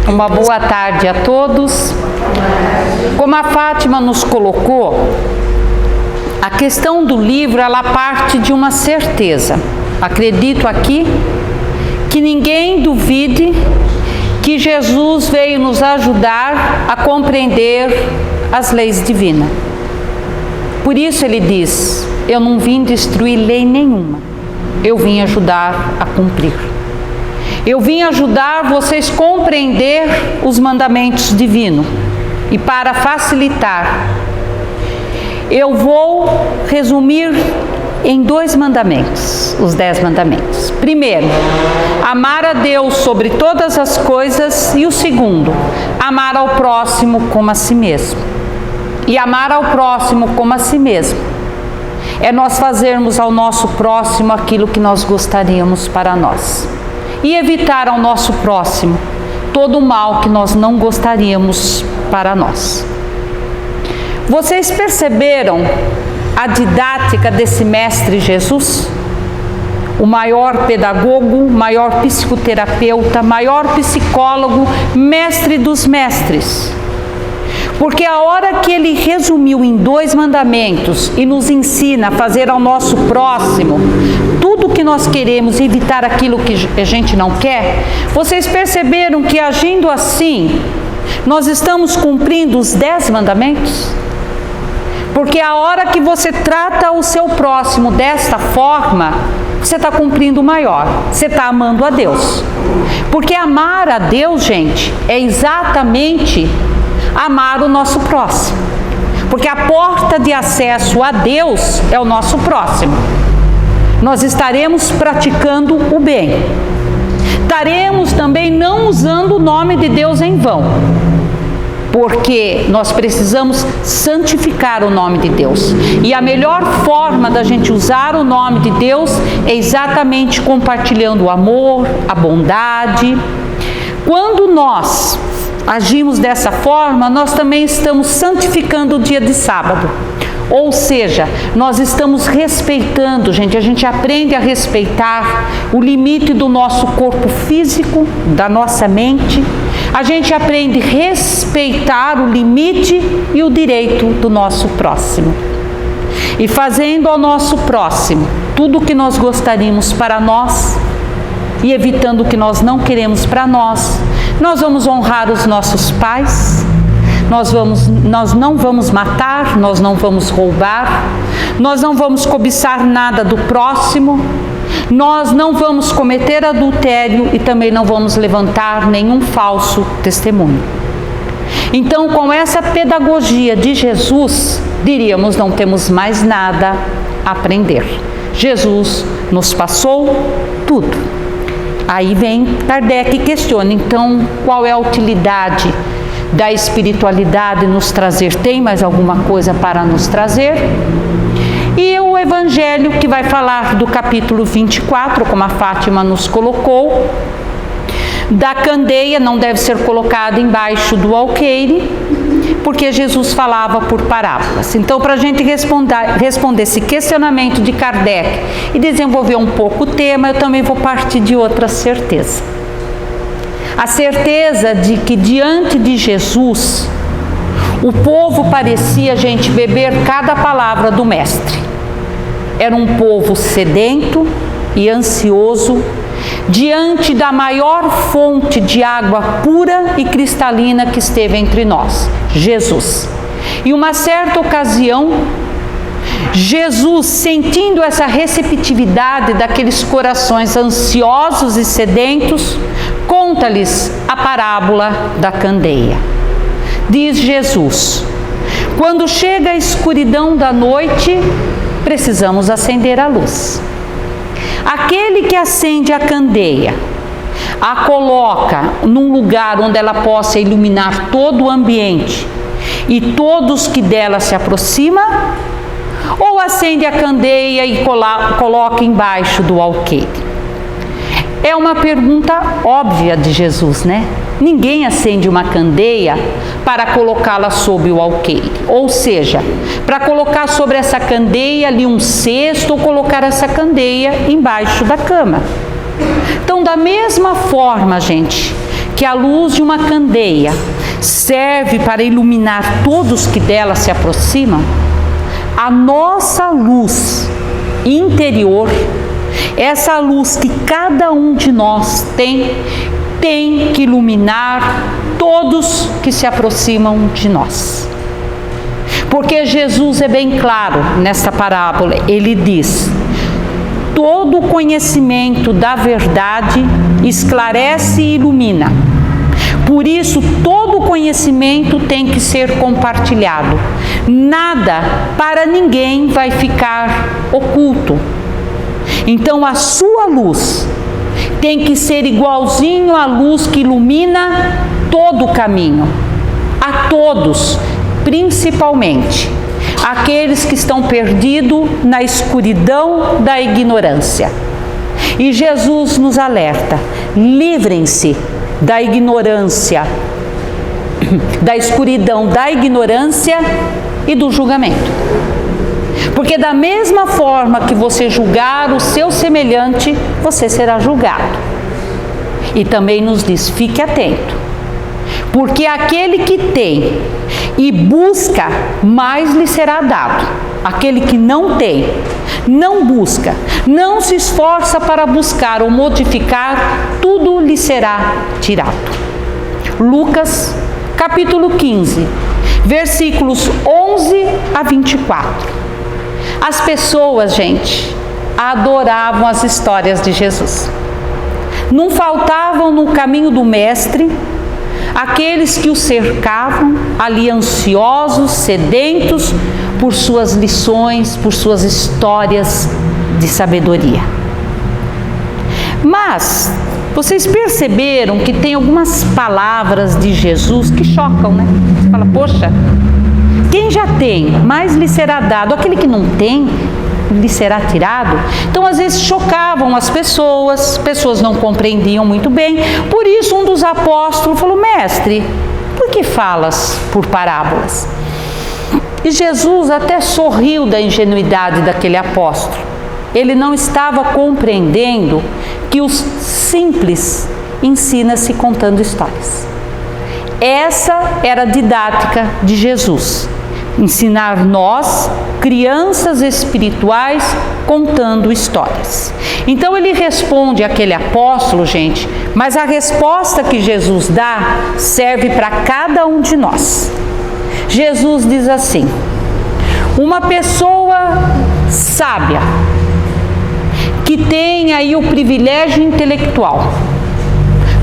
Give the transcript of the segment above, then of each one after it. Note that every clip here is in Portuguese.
Uma boa tarde a todos. Como a Fátima nos colocou, a questão do livro, ela parte de uma certeza. Acredito aqui que ninguém duvide que Jesus veio nos ajudar a compreender as leis divinas. Por isso ele diz: eu não vim destruir lei nenhuma, eu vim ajudar a cumprir. Eu vim ajudar vocês a compreender os mandamentos divinos. E para facilitar, eu vou resumir em 2 mandamentos, os 10 mandamentos. Primeiro, amar a Deus sobre todas as coisas. E o segundo, amar ao próximo como a si mesmo. E amar ao próximo como a si mesmo é nós fazermos ao nosso próximo aquilo que nós gostaríamos para nós. E evitar ao nosso próximo todo o mal que nós não gostaríamos para nós. Vocês perceberam a didática desse mestre Jesus? O maior pedagogo, maior psicoterapeuta, maior psicólogo, mestre dos mestres. Porque a hora que ele resumiu em 2 mandamentos e nos ensina a fazer ao nosso próximo tudo o que nós queremos e evitar aquilo que a gente não quer, vocês perceberam que agindo assim, nós estamos cumprindo os 10 mandamentos? Porque a hora que você trata o seu próximo desta forma, você está cumprindo o maior, você está amando a Deus. Porque amar a Deus, gente, é exatamente amar o nosso próximo. Porque a porta de acesso a Deus é o nosso próximo. Nós estaremos praticando o bem. Estaremos também não usando o nome de Deus em vão. Porque nós precisamos santificar o nome de Deus. E a melhor forma da gente usar o nome de Deus é exatamente compartilhando o amor, a bondade. Quando nós agimos dessa forma, nós também estamos santificando o dia de sábado. Ou seja, nós estamos respeitando, gente, a gente aprende a respeitar o limite do nosso corpo físico, da nossa mente. A gente aprende a respeitar o limite e o direito do nosso próximo. E fazendo ao nosso próximo tudo o que nós gostaríamos para nós e evitando o que nós não queremos para nós, nós vamos honrar os nossos pais, nós não vamos matar, nós não vamos roubar, nós não vamos cobiçar nada do próximo, nós não vamos cometer adultério e também não vamos levantar nenhum falso testemunho. Então, com essa pedagogia de Jesus, diríamos, não temos mais nada a aprender. Jesus nos passou tudo. Aí vem Kardec e questiona, então, qual é a utilidade da espiritualidade nos trazer? Tem mais alguma coisa para nos trazer? E o Evangelho, que vai falar do capítulo 24, como a Fátima nos colocou, da candeia não deve ser colocada embaixo do alqueire, porque Jesus falava por parábolas. Então, para a gente responder esse questionamento de Kardec e desenvolver um pouco o tema, eu também vou partir de outra certeza. A certeza de que diante de Jesus, o povo parecia, gente, beber cada palavra do Mestre. Era um povo sedento e ansioso, diante da maior fonte de água pura e cristalina que esteve entre nós, Jesus. E uma certa ocasião, Jesus, sentindo essa receptividade daqueles corações ansiosos e sedentos, conta-lhes a parábola da candeia. Diz Jesus: quando chega a escuridão da noite, precisamos acender a luz. Aquele que acende a candeia, a coloca num lugar onde ela possa iluminar todo o ambiente e todos que dela se aproximam, ou acende a candeia e coloca embaixo do alqueire? É uma pergunta óbvia de Jesus, né? Ninguém acende uma candeia para colocá-la sob o alqueire, ou seja, para colocar sobre essa candeia ali um cesto ou colocar essa candeia embaixo da cama. Então, da mesma forma, gente, que que a luz de uma candeia serve para iluminar todos que dela se aproximam, a nossa luz interior, essa luz que cada um de nós tem que iluminar todos que se aproximam de nós. Porque Jesus é bem claro nessa parábola, ele diz: todo o conhecimento da verdade esclarece e ilumina. Por isso, todo o conhecimento tem que ser compartilhado. Nada para ninguém vai ficar oculto. Então, a sua luz tem que ser igualzinho à luz que ilumina todo o caminho. A todos, principalmente aqueles que estão perdidos na escuridão da ignorância. E Jesus nos alerta: livrem-se da ignorância, da escuridão da ignorância e do julgamento. Porque da mesma forma que você julgar o seu semelhante, você será julgado. E também nos diz: fique atento, porque aquele que tem e busca, mais lhe será dado. Aquele que não tem, não busca, não se esforça para buscar ou modificar, tudo lhe será tirado. Lucas, capítulo 15, versículos 11 a 24. As pessoas, gente, adoravam as histórias de Jesus. Não faltavam no caminho do Mestre aqueles que o cercavam, ali ansiosos, sedentos por suas lições, por suas histórias de sabedoria. Mas vocês perceberam que tem algumas palavras de Jesus que chocam, né? Você fala: poxa, quem já tem, mais lhe será dado. Aquele que não tem, lhe será tirado. Então, às vezes, chocavam as pessoas não compreendiam muito bem. Por isso, um dos apóstolos falou: mestre, por que falas por parábolas? E Jesus até sorriu da ingenuidade daquele apóstolo. Ele não estava compreendendo que os simples ensina-se contando histórias. Essa era a didática de Jesus: ensinar nós, crianças espirituais, contando histórias. Então ele responde àquele apóstolo, gente, mas a resposta que Jesus dá serve para cada um de nós. Jesus diz assim: uma pessoa sábia, que tem aí o privilégio intelectual,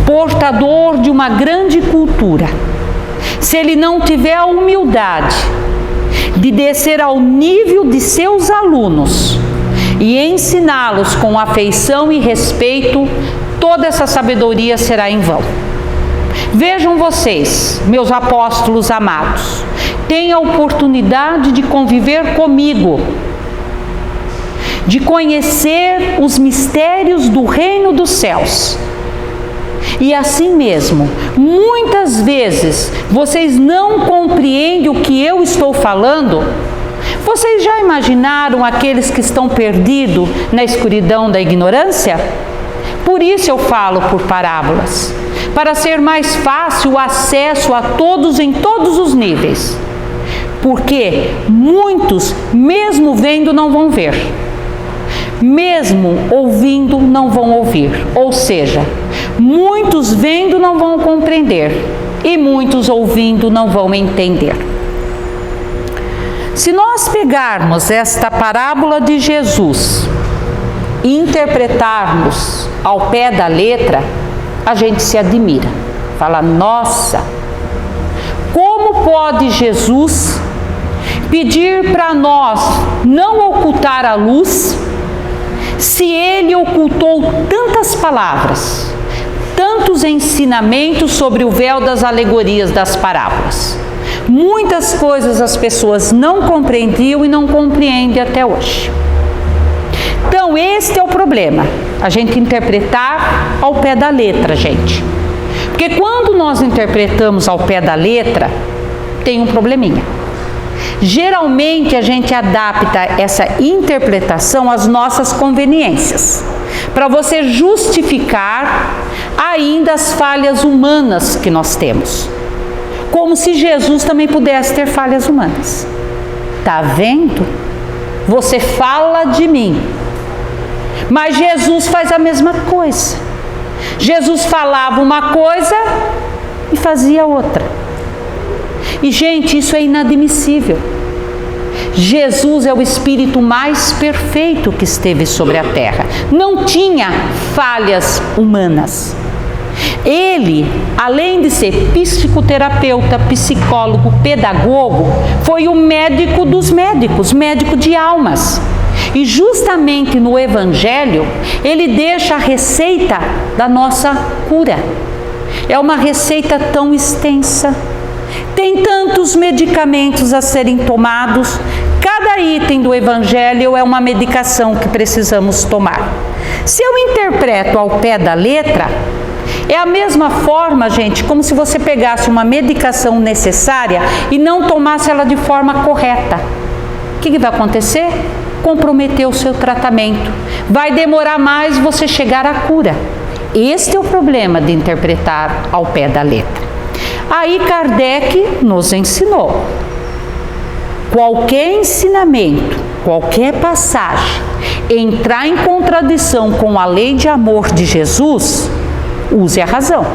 portador de uma grande cultura, se ele não tiver a humildade de descer ao nível de seus alunos e ensiná-los com afeição e respeito, toda essa sabedoria será em vão. Vejam vocês, meus apóstolos amados, tenham a oportunidade de conviver comigo, de conhecer os mistérios do reino dos céus. E assim mesmo, muitas vezes vocês não compreendem o que eu estou falando. Vocês já imaginaram aqueles que estão perdidos na escuridão da ignorância? Por isso eu falo por parábolas, para ser mais fácil o acesso a todos em todos os níveis. Porque muitos, mesmo vendo, não vão ver. Mesmo ouvindo, não vão ouvir. Ou seja, muitos vendo não vão compreender e muitos ouvindo não vão entender. Se nós pegarmos esta parábola de Jesus e interpretarmos ao pé da letra, a gente se admira. Fala: nossa, como pode Jesus pedir para nós não ocultar a luz, se ele ocultou tantas palavras, tantos ensinamentos sobre o véu das alegorias das parábolas? Muitas coisas as pessoas não compreendiam e não compreendem até hoje. Então, este é o problema, a gente interpretar ao pé da letra, gente. Porque quando nós interpretamos ao pé da letra, tem um probleminha. Geralmente a gente adapta essa interpretação às nossas conveniências, para você justificar ainda as falhas humanas que nós temos. Como se Jesus também pudesse ter falhas humanas. Tá vendo? Você fala de mim, mas Jesus faz a mesma coisa. Jesus falava uma coisa e fazia outra. E, gente, isso é inadmissível. Jesus é o Espírito mais perfeito que esteve sobre a terra. Não tinha falhas humanas. Ele, além de ser psicoterapeuta, psicólogo, pedagogo, foi o médico dos médicos, médico de almas. E justamente no Evangelho, ele deixa a receita da nossa cura. É uma receita tão extensa. Tem tantos medicamentos a serem tomados. Cada item do Evangelho é uma medicação que precisamos tomar. Se eu interpreto ao pé da letra, é a mesma forma, gente, como se você pegasse uma medicação necessária e não tomasse ela de forma correta. O que vai acontecer? Comprometer o seu tratamento. Vai demorar mais você chegar à cura. Este é o problema de interpretar ao pé da letra. Aí Kardec nos ensinou: qualquer ensinamento, qualquer passagem entrar em contradição com a lei de amor de Jesus, use a razão.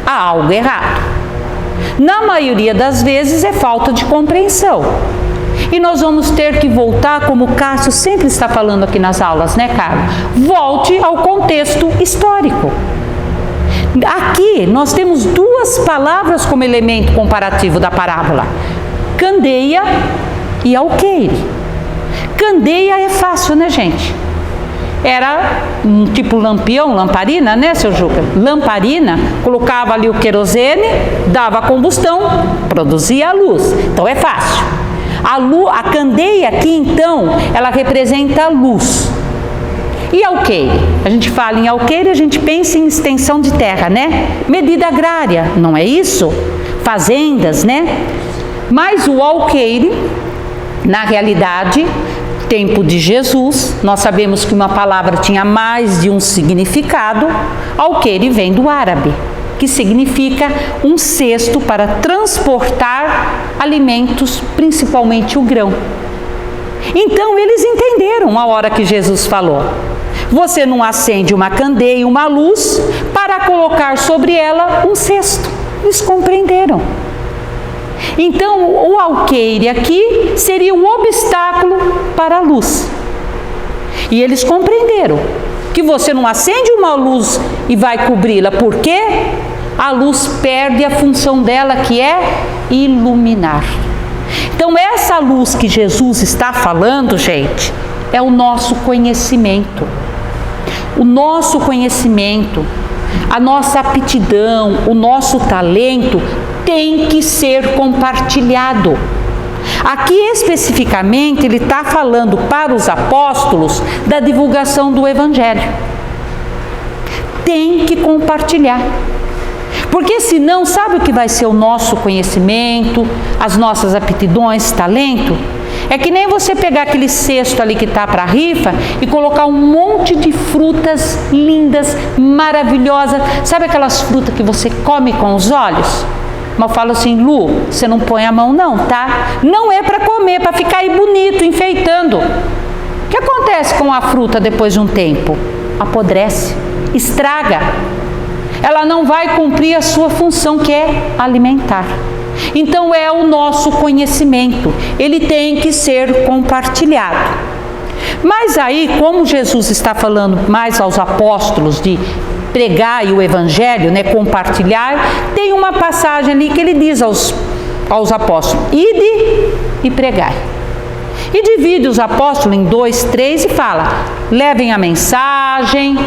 Há algo errado. Na maioria das vezes é falta de compreensão. E nós vamos ter que voltar, como o Cássio sempre está falando aqui nas aulas, né, Carlos? Volte ao contexto histórico. Aqui nós temos duas palavras como elemento comparativo da parábola: candeia e alqueire. Candeia é fácil, né, gente? Era um tipo lampião, lamparina, né, seu Juca? Lamparina, colocava ali o querosene, dava combustão, produzia a luz. Então é fácil. A candeia aqui, então, ela representa a luz. E alqueire? A gente fala em alqueire, a gente pensa em extensão de terra, né? Medida agrária, não é isso? Fazendas, né? Mas o alqueire, na realidade, tempo de Jesus, nós sabemos que uma palavra tinha mais de um significado. Alqueire vem do árabe, que significa um cesto para transportar alimentos, principalmente o grão. Então eles entenderam a hora que Jesus falou: você não acende uma candeia, uma luz, para colocar sobre ela um cesto. Eles compreenderam. Então o alqueire aqui seria um obstáculo para a luz. E eles compreenderam que você não acende uma luz e vai cobri-la, porque a luz perde a função dela, que é iluminar. Então essa luz que Jesus está falando, gente, é o nosso conhecimento. O nosso conhecimento, a nossa aptidão, o nosso talento tem que ser compartilhado. Aqui especificamente ele está falando para os apóstolos da divulgação do Evangelho. Tem que compartilhar. Porque senão, sabe o que vai ser o nosso conhecimento, as nossas aptidões, talento? É que nem você pegar aquele cesto ali que está para a rifa e colocar um monte de frutas lindas, maravilhosas. Sabe aquelas frutas que você come com os olhos? Mas eu falo assim: Lu, você não põe a mão não, tá? Não é para comer, é para ficar aí bonito, enfeitando. O que acontece com a fruta depois de um tempo? Apodrece, estraga. Ela não vai cumprir a sua função, que é alimentar. Então é o nosso conhecimento, ele tem que ser compartilhado. Mas aí, como Jesus está falando mais aos apóstolos de pregar o Evangelho, né, compartilhar, tem uma passagem ali que ele diz aos apóstolos: ide e pregai. E divide os apóstolos em 2, 3 e fala: levem a mensagem,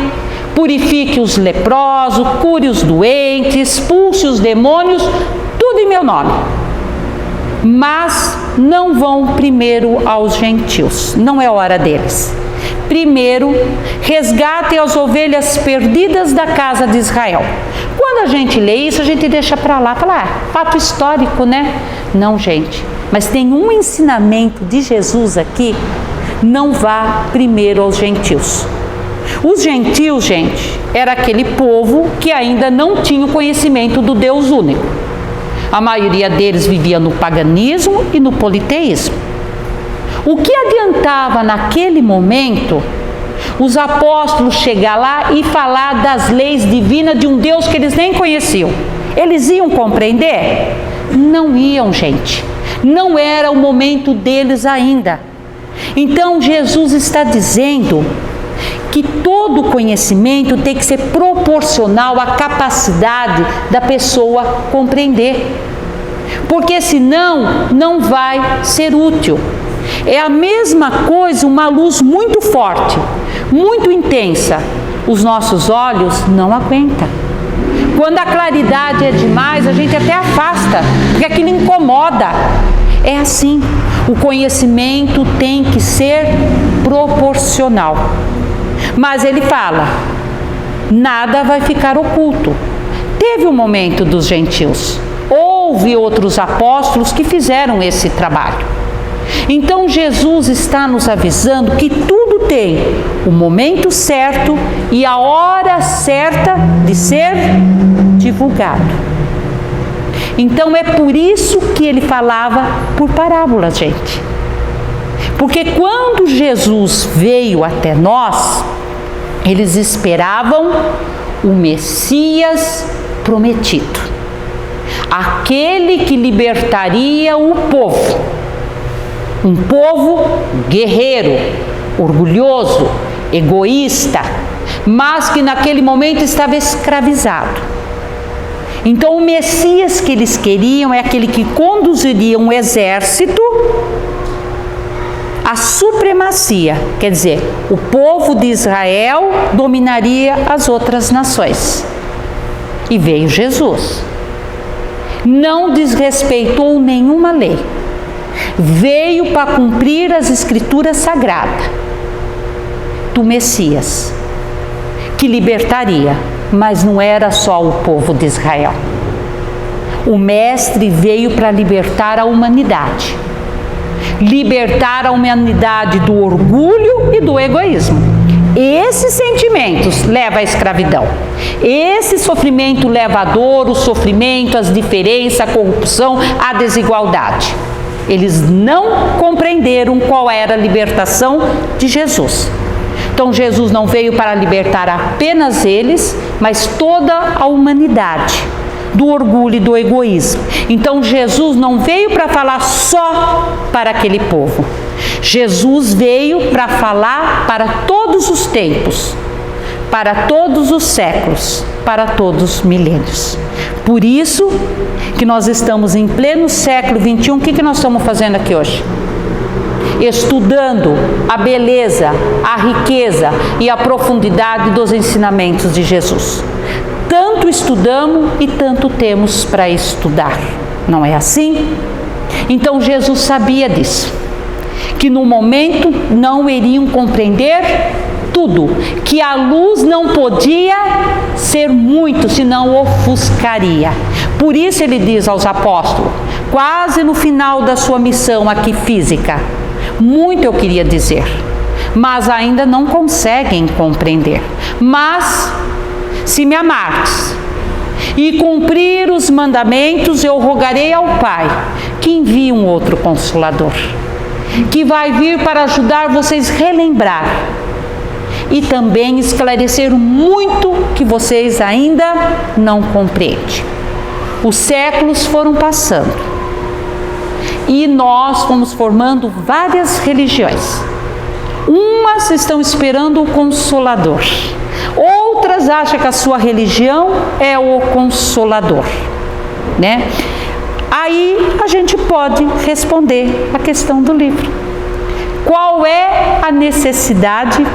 purifique os leprosos, cure os doentes, expulse os demônios, tudo em meu nome. Mas não vão primeiro aos gentios, não é hora deles. Primeiro, resgatem as ovelhas perdidas da casa de Israel. Quando a gente lê isso, a gente deixa para lá, fala: fato histórico, né? Não, gente, mas tem um ensinamento de Jesus aqui: não vá primeiro aos gentios. Os gentios, gente, era aquele povo que ainda não tinha o conhecimento do Deus único. A maioria deles vivia no paganismo e no politeísmo. O que adiantava naquele momento os apóstolos chegar lá e falar das leis divinas de um Deus que eles nem conheciam? Eles iam compreender? Não iam, gente. Não era o momento deles ainda. Então Jesus está dizendo que todo conhecimento tem que ser proporcional à capacidade da pessoa compreender, porque senão não vai ser útil. É a mesma coisa uma luz muito forte, muito intensa, os nossos olhos não aguentam. Quando a claridade é demais, a gente até afasta, porque aquilo incomoda. É assim, o conhecimento tem que ser proporcional. Mas ele fala, nada vai ficar oculto. Teve o momento dos gentios, houve outros apóstolos que fizeram esse trabalho. Então Jesus está nos avisando que tudo tem o momento certo e a hora certa de ser divulgado. Então é por isso que ele falava por parábolas, gente. Porque quando Jesus veio até nós, eles esperavam o Messias prometido, aquele que libertaria o povo, um povo guerreiro, orgulhoso, egoísta, mas que naquele momento estava escravizado. Então o Messias que eles queriam é aquele que conduziria um exército à supremacia, quer dizer, o povo de Israel dominaria as outras nações. E veio Jesus. Não desrespeitou nenhuma lei. Veio para cumprir as escrituras sagradas do Messias, que libertaria, mas não era só o povo de Israel. O Mestre veio para libertar a humanidade. Libertar a humanidade do orgulho e do egoísmo. Esses sentimentos levam à escravidão. Esse sofrimento leva à dor, o sofrimento, as diferenças, a corrupção, a desigualdade. Eles não compreenderam qual era a libertação de Jesus. Então Jesus não veio para libertar apenas eles, mas toda a humanidade do orgulho e do egoísmo. Então Jesus não veio para falar só para aquele povo. Jesus veio para falar para todos os tempos, para todos os séculos, para todos os milênios. Por isso que nós estamos em pleno século XXI. O que nós estamos fazendo aqui hoje? Estudando a beleza, a riqueza e a profundidade dos ensinamentos de Jesus. Tanto estudamos e tanto temos para estudar, não é assim? Então Jesus sabia disso, que no momento não iriam compreender tudo, que a luz não podia ser muito, senão ofuscaria. Por isso ele diz aos apóstolos, quase no final da sua missão aqui física, muito eu queria dizer, mas ainda não conseguem compreender. Mas se me amardes e cumprir os mandamentos, eu rogarei ao Pai que envie um outro Consolador, que vai vir para ajudar vocês a relembrar e também esclarecer muito que vocês ainda não compreendem. Os séculos foram passando e nós fomos formando várias religiões. Umas estão esperando o Consolador, outras acham que a sua religião é o Consolador, né? Aí a gente pode responder a questão do livro. Qual é a necessidade,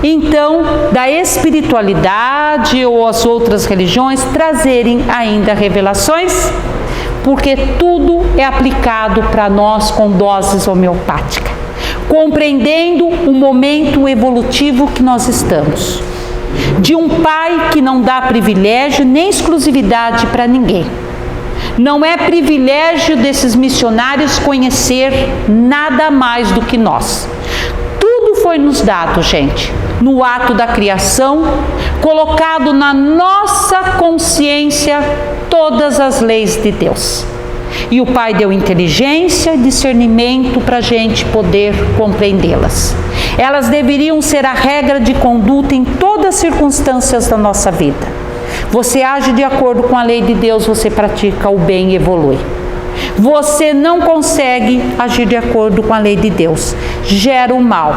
então, da espiritualidade ou as outras religiões trazerem ainda revelações? Porque tudo é aplicado para nós com doses homeopáticas, compreendendo o momento evolutivo que nós estamos. De um pai que não dá privilégio nem exclusividade para ninguém. Não é privilégio desses missionários conhecer nada mais do que nós. Tudo foi nos dado, gente. no ato da criação, colocado na nossa consciência todas as leis de Deus. E o Pai deu inteligência e discernimento para a gente poder compreendê-las. Elas deveriam ser a regra de conduta em todas as circunstâncias da nossa vida. Você age de acordo com a lei de Deus, você pratica o bem e evolui. Você não consegue agir de acordo com a lei de Deus, gera o mal.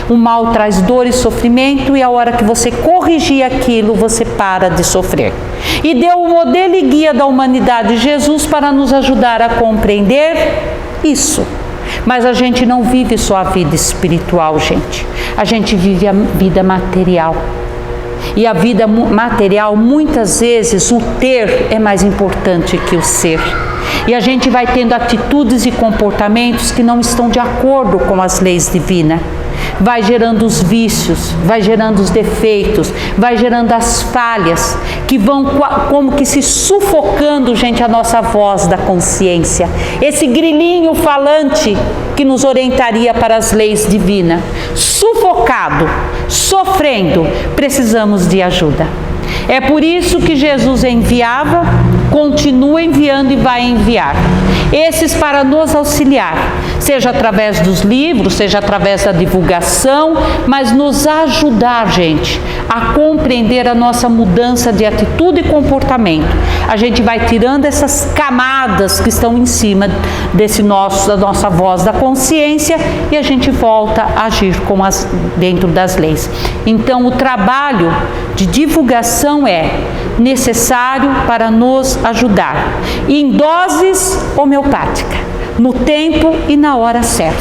O mal traz dor e sofrimento, e a hora que você corrigir aquilo, você para de sofrer. E deu o modelo e guia da humanidade, Jesus, para nos ajudar a compreender isso. Mas a gente não vive só a vida espiritual, gente. A gente vive a vida material. E a vida material, muitas vezes, o ter é mais importante que o ser. E a gente vai tendo atitudes e comportamentos que não estão de acordo com as leis divinas. Vai gerando os vícios, vai gerando os defeitos, vai gerando as falhas, que vão como que se sufocando, gente, a nossa voz da consciência. Esse grilinho falante que nos orientaria para as leis divinas. Sufocado, sofrendo, precisamos de ajuda. É por isso que Jesus enviava, continua enviando e vai enviar. Esses para nos auxiliar, seja através dos livros, seja através da divulgação, mas nos ajudar, gente, a compreender a nossa mudança de atitude e comportamento. A gente vai tirando essas camadas que estão em cima da nossa voz da consciência, e a gente volta a agir dentro das leis. Então, o trabalho de divulgação é necessário para nos ajudar, em doses homeopáticas, no tempo e na hora certa.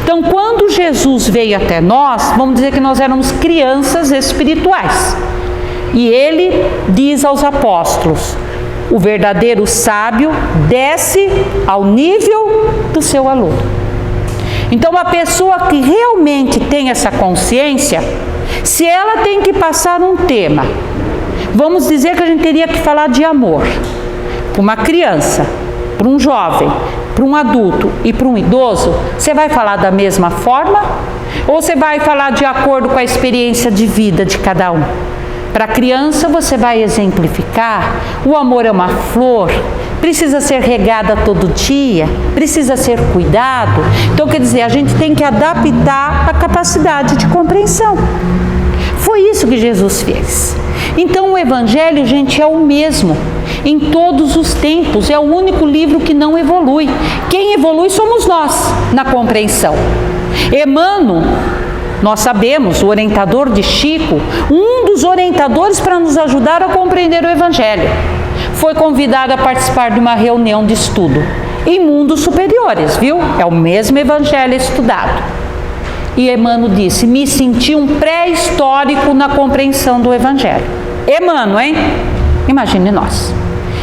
Então, quando Jesus veio até nós, vamos dizer que nós éramos crianças espirituais. E ele diz aos apóstolos: o verdadeiro sábio desce ao nível do seu aluno. Então, a pessoa que realmente tem essa consciência, se ela tem que passar um tema, vamos dizer que a gente teria que falar de amor para uma criança, para um jovem, para um adulto e para um idoso, você vai falar da mesma forma? Ou você vai falar de acordo com a experiência de vida de cada um? Para a criança você vai exemplificar: o amor é uma flor, precisa ser regada todo dia, precisa ser cuidado. Então, quer dizer, a gente tem que adaptar a capacidade de compreensão. Foi isso que Jesus fez. Então, o Evangelho, gente, é o mesmo em todos os tempos. É o único livro que não evolui. Quem evolui somos nós na compreensão. Emmanuel, nós sabemos, o orientador de Chico, um dos orientadores para nos ajudar a compreender o Evangelho, foi convidado a participar de uma reunião de estudo em mundos superiores, viu? É o mesmo Evangelho estudado. E Emmanuel disse: me senti um pré-histórico na compreensão do Evangelho. Emmanuel, hein? Imagine nós.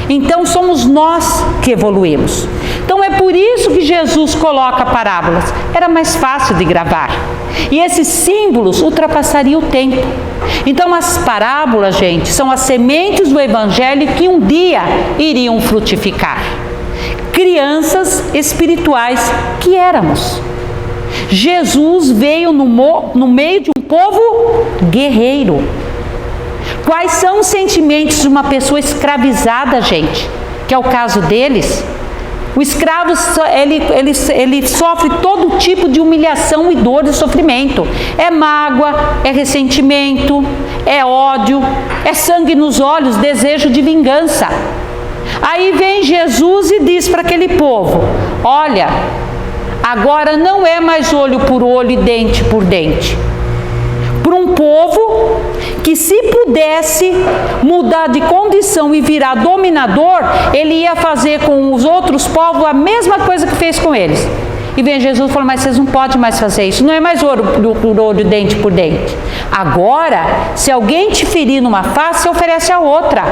Então somos nós que evoluímos. Então é por isso que Jesus coloca parábolas. Era mais fácil de gravar. E esses símbolos ultrapassariam o tempo. Então as parábolas, gente, são as sementes do Evangelho que um dia iriam frutificar. Crianças espirituais que éramos. Jesus veio no meio de um povo guerreiro. Quais são os sentimentos de uma pessoa escravizada, gente? Que é o caso deles. O escravo, ele sofre todo tipo de humilhação e dor e sofrimento. É mágoa, é ressentimento, é ódio, é sangue nos olhos, desejo de vingança. Aí vem Jesus e diz para aquele povo: olha, agora não é mais olho por olho e dente por dente. Para um povo que, se pudesse mudar de condição e virar dominador, ele ia fazer com os outros povos a mesma coisa que fez com eles. E vem Jesus e fala: mas vocês não podem mais fazer isso, não é mais olho por olho, dente por dente. Agora, se alguém te ferir numa face, você oferece a outra.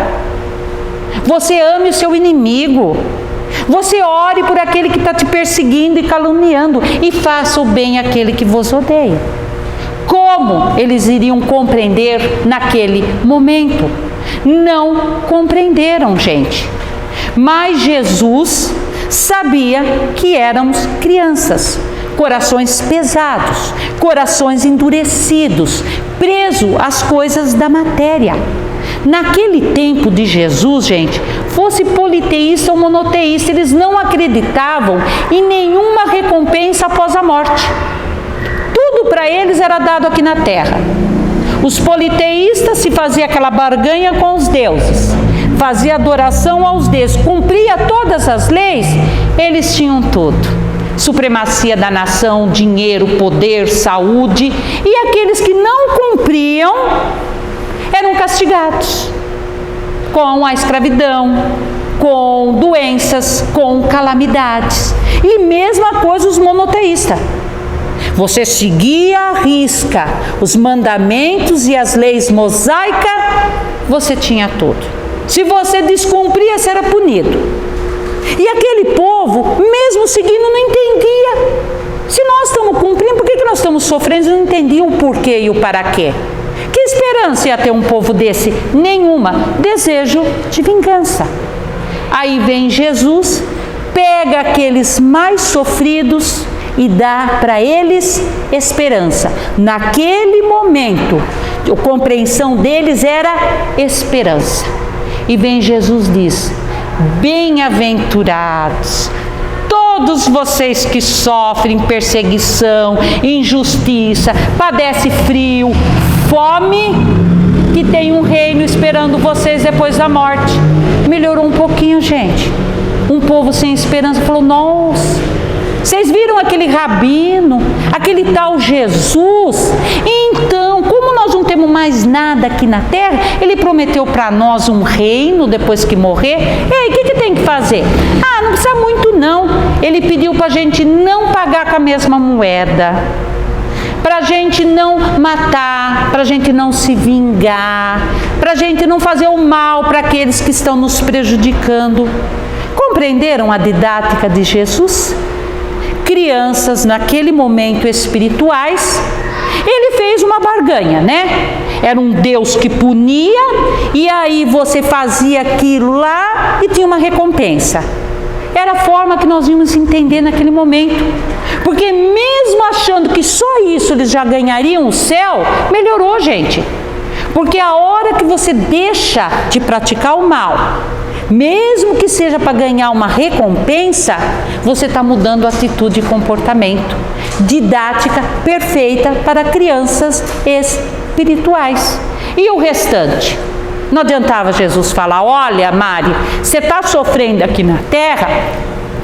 Você ame o seu inimigo. Você ore por aquele que está te perseguindo e caluniando, e faça o bem àquele que vos odeia. Como eles iriam compreender naquele momento? Não compreenderam, gente. Mas Jesus sabia que éramos crianças, corações pesados, corações endurecidos, preso às coisas da matéria. Naquele tempo de Jesus, gente, fosse politeísta ou monoteísta, eles não acreditavam em nenhuma recompensa após a morte. Tudo para eles era dado aqui na terra. Os politeístas se fazia aquela barganha com os deuses, fazia adoração aos deuses, cumpria todas as leis, eles tinham tudo. Supremacia da nação, dinheiro, poder, saúde, e aqueles que não cumpriam eram castigados com a escravidão, com doenças, com calamidades. E mesma coisa os monoteístas. Você seguia à risca os mandamentos e as leis mosaicas, você tinha tudo. Se você descumpria, você era punido. E aquele povo, mesmo seguindo, não entendia. Se nós estamos cumprindo, por que nós estamos sofrendo? Não entendiam o porquê e o para quê. Que esperança ia ter um povo desse? Nenhuma. Desejo de vingança. Aí vem Jesus, pega aqueles mais sofridos e dá para eles esperança. Naquele momento, a compreensão deles era esperança. E vem Jesus e diz: bem-aventurados todos vocês que sofrem perseguição, injustiça, padecem frio, fome, que tem um reino esperando vocês depois da morte. Melhorou um pouquinho, gente. Um povo sem esperança falou: nossa, vocês viram aquele rabino, aquele tal Jesus? Então, como nós não temos mais nada aqui na terra, ele prometeu para nós um reino depois que morrer. Ei, o que tem que fazer? Ah, não precisa muito não. Ele pediu para a gente não pagar com a mesma moeda, para a gente não matar, para a gente não se vingar, para a gente não fazer o mal para aqueles que estão nos prejudicando. Compreenderam a didática de Jesus? Crianças naquele momento espirituais, ele fez uma barganha, né? Era um Deus que punia, e aí você fazia aquilo lá e tinha uma recompensa. Era a forma que nós íamos entender naquele momento. Porque mesmo achando que só isso eles já ganhariam o céu, melhorou, gente. Porque a hora que você deixa de praticar o mal, mesmo que seja para ganhar uma recompensa, você está mudando atitude e comportamento. Didática perfeita para crianças espirituais. E o restante? Não adiantava Jesus falar: olha, Mari, você está sofrendo aqui na terra,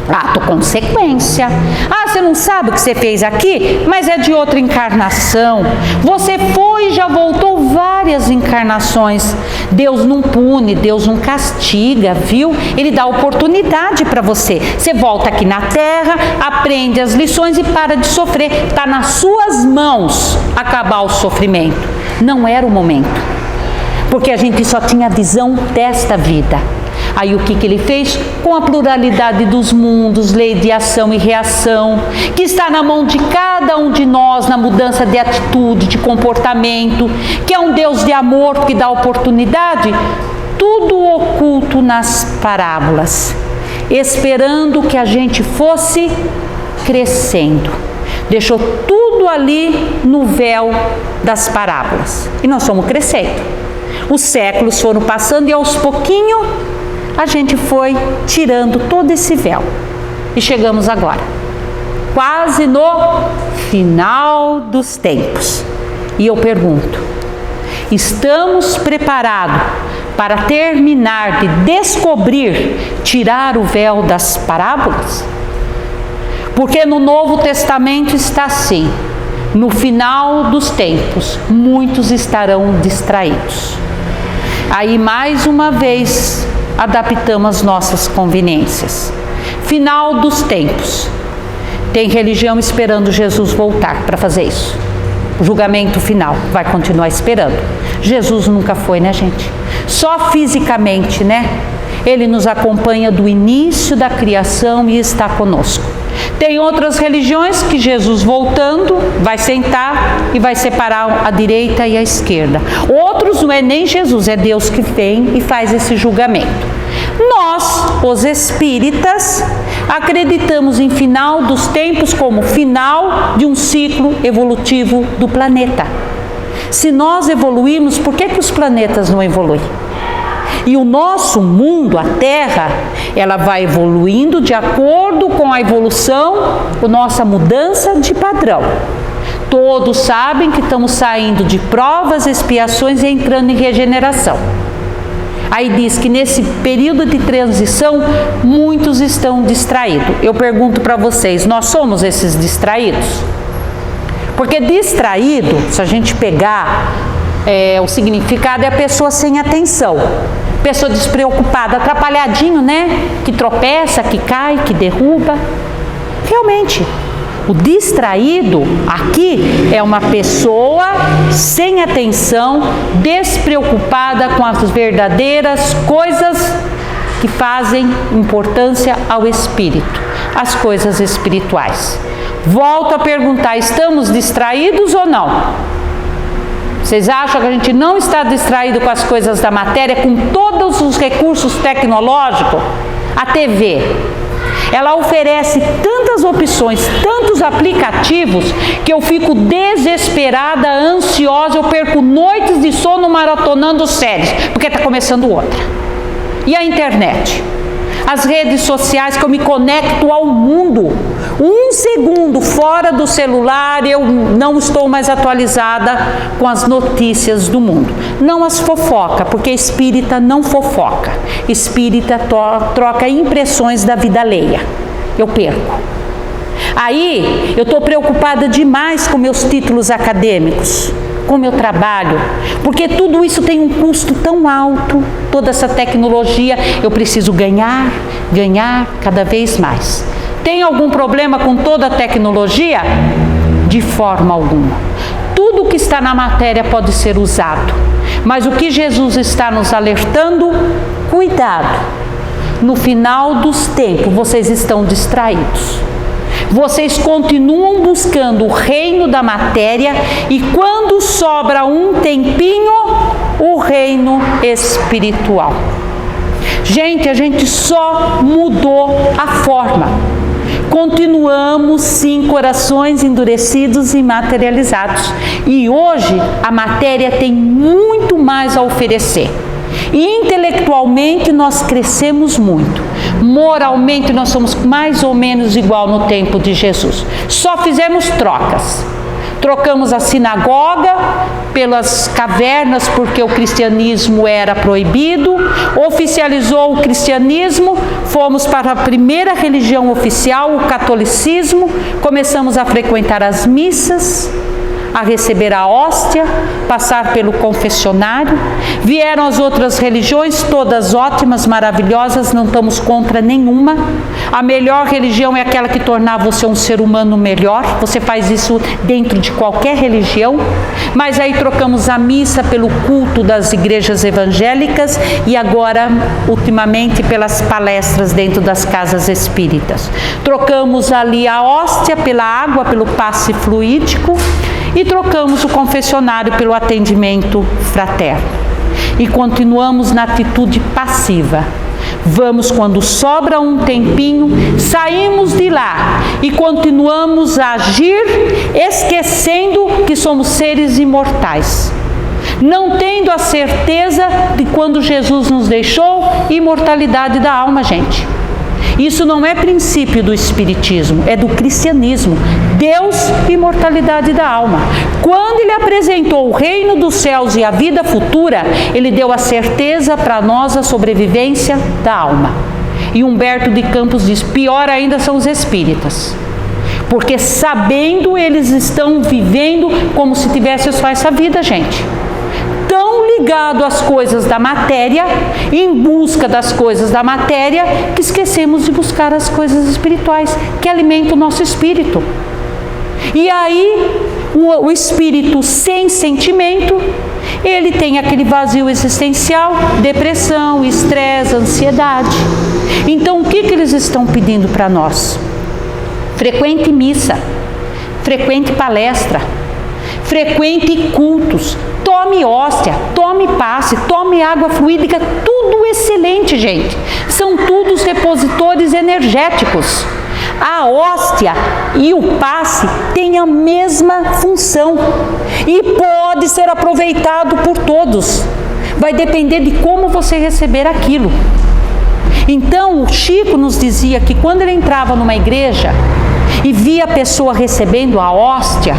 ato consequência. Ah, você não sabe o que você fez aqui? Mas é de outra encarnação. Você foi e já voltou várias encarnações. Deus não pune, Deus não castiga, viu? Ele dá oportunidade para você. Você volta aqui na terra, aprende as lições e para de sofrer. Está nas suas mãos acabar o sofrimento. Não era o momento, porque a gente só tinha a visão desta vida. Aí o que ele fez? Com a pluralidade dos mundos, lei de ação e reação, que está na mão de cada um de nós, na mudança de atitude, de comportamento, que é um Deus de amor que dá oportunidade, tudo oculto nas parábolas, esperando que a gente fosse crescendo. Deixou tudo ali no véu das parábolas. E nós fomos crescendo. Os séculos foram passando e aos pouquinhos a gente foi tirando todo esse véu. E chegamos agora, quase no final dos tempos. E eu pergunto: estamos preparados para terminar de descobrir, tirar o véu das parábolas? Porque no Novo Testamento está assim: no final dos tempos, muitos estarão distraídos. Aí mais uma vez adaptamos as nossas conveniências. Final dos tempos. Tem religião esperando Jesus voltar para fazer isso. O julgamento final vai continuar esperando. Jesus nunca foi, né, gente? Só fisicamente, né? Ele nos acompanha do início da criação e está conosco. Tem outras religiões que Jesus voltando vai sentar e vai separar a direita e a esquerda. Outros não é nem Jesus, é Deus que vem e faz esse julgamento. Nós, os espíritas, acreditamos em final dos tempos como final de um ciclo evolutivo do planeta. Se nós evoluímos, por que os planetas não evoluem? E o nosso mundo, a Terra, ela vai evoluindo de acordo com a evolução, a nossa mudança de padrão. Todos sabem que estamos saindo de provas, expiações e entrando em regeneração. Aí diz que nesse período de transição, muitos estão distraídos. Eu pergunto para vocês, nós somos esses distraídos? Porque distraído, se a gente pegar o significado, é a pessoa sem atenção. Pessoa despreocupada, atrapalhadinho, né? Que tropeça, que cai, que derruba. Realmente, o distraído aqui é uma pessoa sem atenção, despreocupada com as verdadeiras coisas que fazem importância ao espírito, as coisas espirituais. Volto a perguntar, estamos distraídos ou não? Vocês acham que a gente não está distraído com as coisas da matéria, com todos os recursos tecnológicos? A TV, ela oferece tantas opções, tantos aplicativos, que eu fico desesperada, ansiosa, eu perco noites de sono maratonando séries, porque está começando outra. E a internet? As redes sociais, que eu me conecto ao mundo. Um segundo fora do celular, eu não estou mais atualizada com as notícias do mundo. Não as fofoca, porque espírita não fofoca. Espírita troca impressões da vida alheia. Eu perco. Aí, eu estou preocupada demais com meus títulos acadêmicos, com meu trabalho, porque tudo isso tem um custo tão alto, toda essa tecnologia, eu preciso ganhar cada vez mais. Tem algum problema com toda a tecnologia? De forma alguma. Tudo que está na matéria pode ser usado, mas o que Jesus está nos alertando? Cuidado, no final dos tempos vocês estão distraídos. Vocês continuam buscando o reino da matéria e quando sobra um tempinho, o reino espiritual. Gente, a gente só mudou a forma. Continuamos sim corações endurecidos e materializados. E hoje a matéria tem muito mais a oferecer. Intelectualmente nós crescemos muito, moralmente nós somos mais ou menos igual no tempo de Jesus. Só fizemos trocas. Trocamos a sinagoga pelas cavernas porque o cristianismo era proibido, oficializou o cristianismo, fomos para a primeira religião oficial, o catolicismo, começamos a frequentar as missas, a receber a hóstia, passar pelo confessionário. Vieram as outras religiões, todas ótimas, maravilhosas, não estamos contra nenhuma. A melhor religião é aquela que tornar você um ser humano melhor. Você faz isso dentro de qualquer religião. Mas aí trocamos a missa pelo culto das igrejas evangélicas e agora, ultimamente, pelas palestras dentro das casas espíritas. Trocamos ali a hóstia pela água, pelo passe fluídico. E trocamos o confessionário pelo atendimento fraterno. E continuamos na atitude passiva. Vamos quando sobra um tempinho, saímos de lá e continuamos a agir esquecendo que somos seres imortais. Não tendo a certeza de quando Jesus nos deixou, imortalidade da alma, gente. Isso não é princípio do espiritismo, é do cristianismo. Deus, imortalidade da alma. Quando ele apresentou o reino dos céus e a vida futura, ele deu a certeza para nós a sobrevivência da alma. E Humberto de Campos diz, pior ainda são os espíritas. Porque sabendo, eles estão vivendo como se tivessem só essa vida, gente. Tão ligado às coisas da matéria, em busca das coisas da matéria, que esquecemos de buscar as coisas espirituais, que alimentam o nosso espírito. E aí, o espírito sem sentimento, ele tem aquele vazio existencial, depressão, estresse, ansiedade. Então, o que eles estão pedindo para nós? Frequente missa, frequente palestra, frequente cultos, tome hóstia, tome passe, tome água fluídica, tudo excelente, gente. São todos repositores energéticos. A hóstia e o passe têm a mesma função e pode ser aproveitado por todos. Vai depender de como você receber aquilo. Então, o Chico nos dizia que quando ele entrava numa igreja e via a pessoa recebendo a hóstia,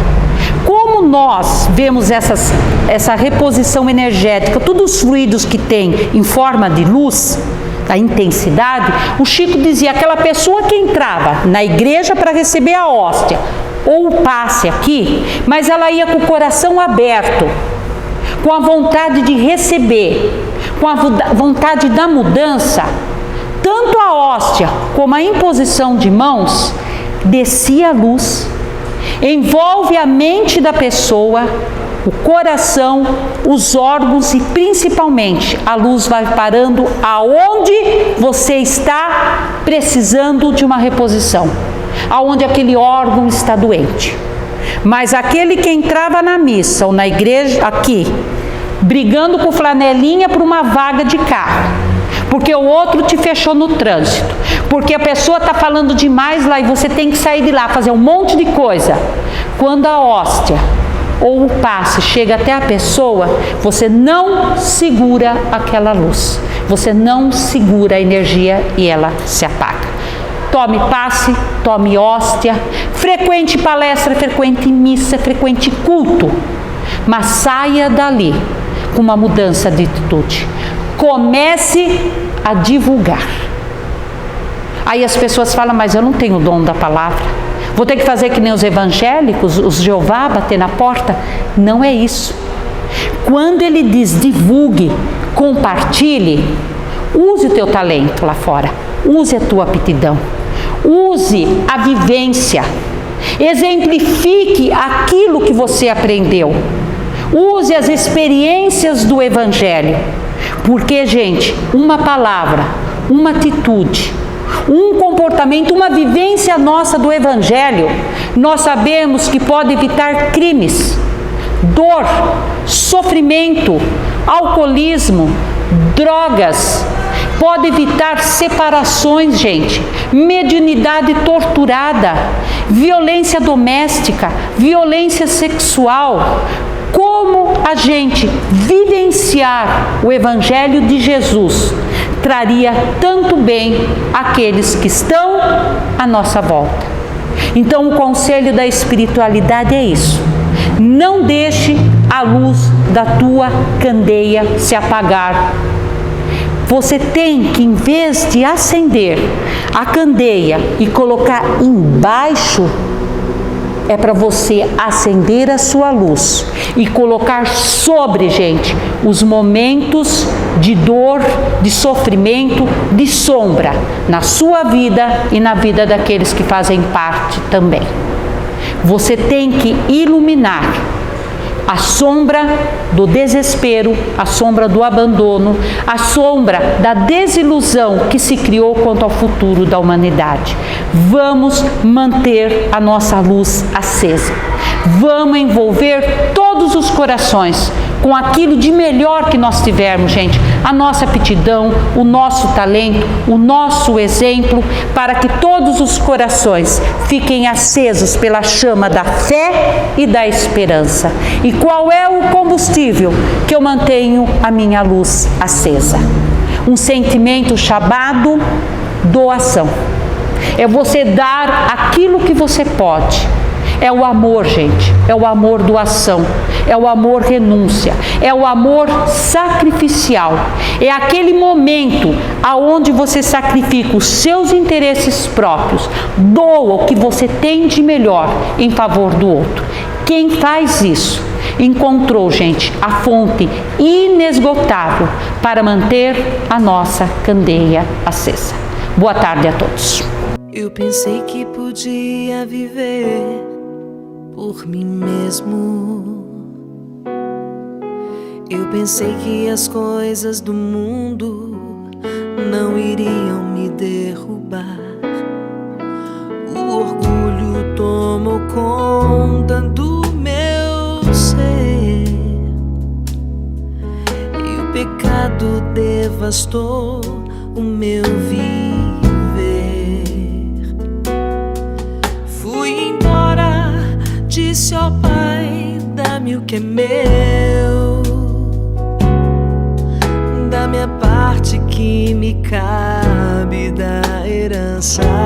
como nós vemos essa reposição energética, todos os fluidos que tem em forma de luz, da intensidade, o Chico dizia, aquela pessoa que entrava na igreja para receber a hóstia, ou o passe aqui, mas ela ia com o coração aberto, com a vontade de receber, com a vontade da mudança, tanto a hóstia como a imposição de mãos, descia a luz, envolve a mente da pessoa, o coração, os órgãos e principalmente a luz vai parando aonde você está precisando de uma reposição, aonde aquele órgão está doente. Mas aquele que entrava na missa ou na igreja aqui, brigando com flanelinha por uma vaga de carro, porque o outro te fechou no trânsito, porque a pessoa está falando demais lá e você tem que sair de lá, fazer um monte de coisa. Quando a hóstia ou o passe chega até a pessoa, você não segura aquela luz, você não segura a energia e ela se apaga. Tome passe, tome hóstia, frequente palestra, frequente missa, frequente culto, mas saia dali com uma mudança de atitude. Comece a divulgar. Aí as pessoas falam, mas eu não tenho o dom da palavra. Vou ter que fazer que nem os evangélicos, os Jeová, bater na porta? Não é isso. Quando ele diz divulgue, compartilhe, use o teu talento lá fora, use a tua aptidão, use a vivência, exemplifique aquilo que você aprendeu, use as experiências do evangelho, porque, gente, uma palavra, uma atitude, um comportamento, uma vivência nossa do evangelho, nós sabemos que pode evitar crimes, dor, sofrimento, alcoolismo, drogas, pode evitar separações, gente, mediunidade torturada, violência doméstica, violência sexual. Como a gente vivenciar o Evangelho de Jesus traria tanto bem àqueles que estão à nossa volta. Então, o conselho da espiritualidade é isso. Não deixe a luz da tua candeia se apagar. Você tem que, em vez de acender a candeia e colocar embaixo, é para você acender a sua luz e colocar sobre, gente, os momentos de dor, de sofrimento, de sombra na sua vida e na vida daqueles que fazem parte também. Você tem que iluminar a sombra do desespero, a sombra do abandono, a sombra da desilusão que se criou quanto ao futuro da humanidade. Vamos manter a nossa luz acesa. Vamos envolver todos os corações com aquilo de melhor que nós tivermos, gente. A nossa aptidão, o nosso talento, o nosso exemplo, para que todos os corações fiquem acesos pela chama da fé e da esperança. E qual é o combustível que eu mantenho a minha luz acesa? Um sentimento chamado doação. É você dar aquilo que você pode. É o amor, gente, é o amor doação, é o amor renúncia, é o amor sacrificial, é aquele momento aonde você sacrifica os seus interesses próprios, doa o que você tem de melhor em favor do outro. Quem faz isso encontrou, gente, a fonte inesgotável para manter a nossa candeia acesa. Boa tarde a todos. Eu pensei que podia viver por mim mesmo. Eu pensei que as coisas do mundo não iriam me derrubar. O orgulho tomou conta do meu ser e o pecado devastou o meu viver. disse: ó Pai, dá-me o que é meu, da minha parte que me cabe da herança.